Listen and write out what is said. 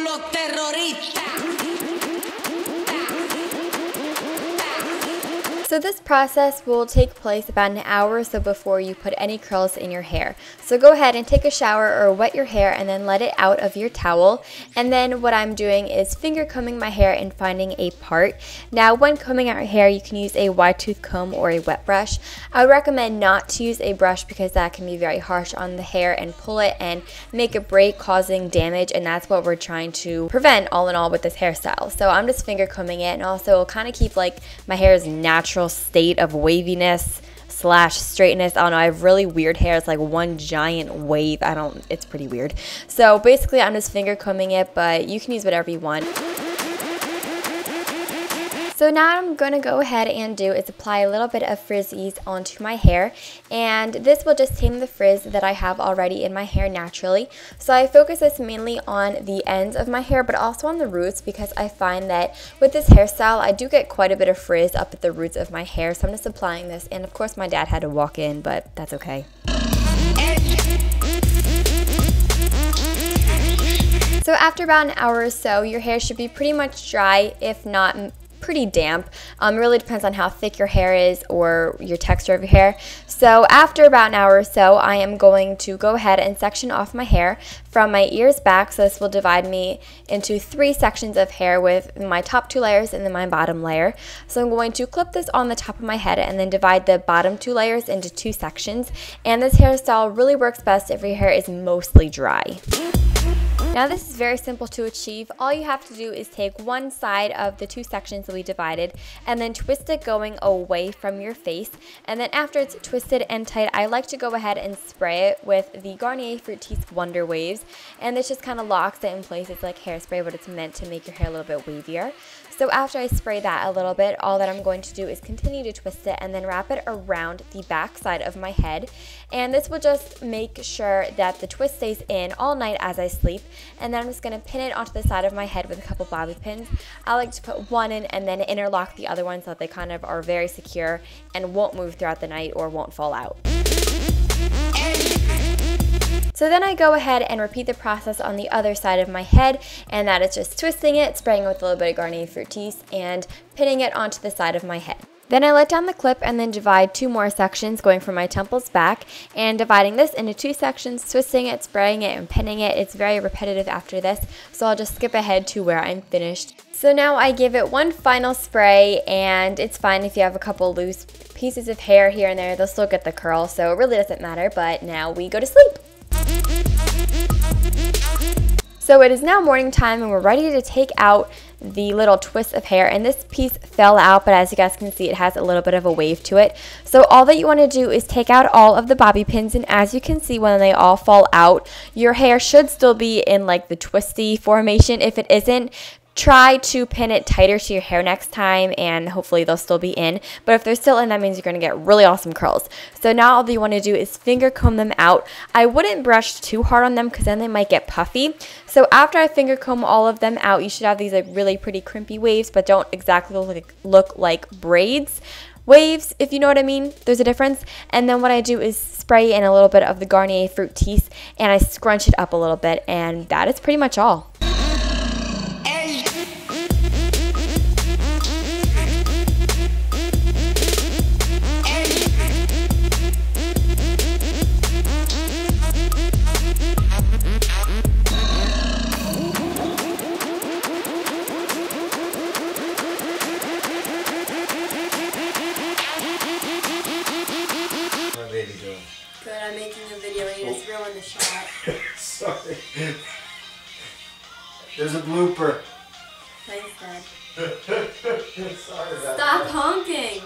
los terroristas. So this process will take place about an hour or so before you put any curls in your hair. So go ahead and take a shower or wet your hair and then let it out of your towel. And then what I'm doing is finger combing my hair and finding a part. Now when combing out your hair, you can use a wide tooth comb or a wet brush. I would recommend not to use a brush because that can be very harsh on the hair and pull it and make it break, causing damage, and that's what we're trying to prevent all in all with this hairstyle. So I'm just finger combing it, and also kind of keep like my hair's natural state of waviness slash straightness. I don't know, I have really weird hair. It's like one giant wave. It's pretty weird. So basically I'm just finger combing it, but you can use whatever you want. So now what I'm going to go ahead and do is apply a little bit of Frizz-Ease onto my hair, and this will just tame the frizz that I have already in my hair naturally. So I focus this mainly on the ends of my hair, but also on the roots, because I find that with this hairstyle I do get quite a bit of frizz up at the roots of my hair. So I'm just applying this, and of course my dad had to walk in, but that's okay. So after about an hour or so, your hair should be pretty much dry, if not pretty damp. It really depends on how thick your hair is or your texture of your hair. So after about an hour or so, I am going to go ahead and section off my hair from my ears back. So this will divide me into 3 sections of hair with my top 2 layers and then my bottom layer. So I'm going to clip this on the top of my head and then divide the bottom 2 layers into 2 sections. And this hairstyle really works best if your hair is mostly dry. Now this is very simple to achieve. All you have to do is take one side of the 2 sections that we divided and then twist it going away from your face. And then after it's twisted and tight, I like to go ahead and spray it with the Garnier Frutis Wonder Waves. And this just kind of locks it in place. It's like hairspray, but it's meant to make your hair a little bit wavier. So after I spray that a little bit, all that I'm going to do is continue to twist it and then wrap it around the back side of my head. And this will just make sure that the twist stays in all night as I sleep. And then I'm just going to pin it onto the side of my head with a couple bobby pins. I like to put one in and then interlock the other one so that they kind of are very secure and won't move throughout the night or won't fall out. So then I go ahead and repeat the process on the other side of my head, and that is just twisting it, spraying it with a little bit of Garnier Frutis, and pinning it onto the side of my head. Then I let down the clip and then divide 2 more sections, going from my temples back and dividing this into 2 sections, twisting it, spraying it, and pinning it. It's very repetitive after this, so I'll just skip ahead to where I'm finished. So now I give it one final spray, and it's fine if you have a couple loose pieces of hair here and there. They'll still get the curl, so it really doesn't matter, but now we go to sleep. So it is now morning time and we're ready to take out the little twist of hair, and this piece fell out, but as you guys can see, it has a little bit of a wave to it. So all that you want to do is take out all of the bobby pins, and as you can see, when they all fall out, your hair should still be in like the twisty formation. If it isn't, try to pin it tighter to your hair next time, and hopefully they'll still be in. But if they're still in, that means you're going to get really awesome curls. So now all that you want to do is finger comb them out. I wouldn't brush too hard on them because then they might get puffy. So after I finger comb all of them out, you should have these like really pretty crimpy waves, but don't exactly look like braids. Waves, if you know what I mean. There's a difference. And then what I do is spray in a little bit of the Garnier Frutis and I scrunch it up a little bit, and that is pretty much all. Good, I'm making a video and you just ruined the shot. Sorry. There's a blooper. Thanks, Dad. Sorry about Stop honking!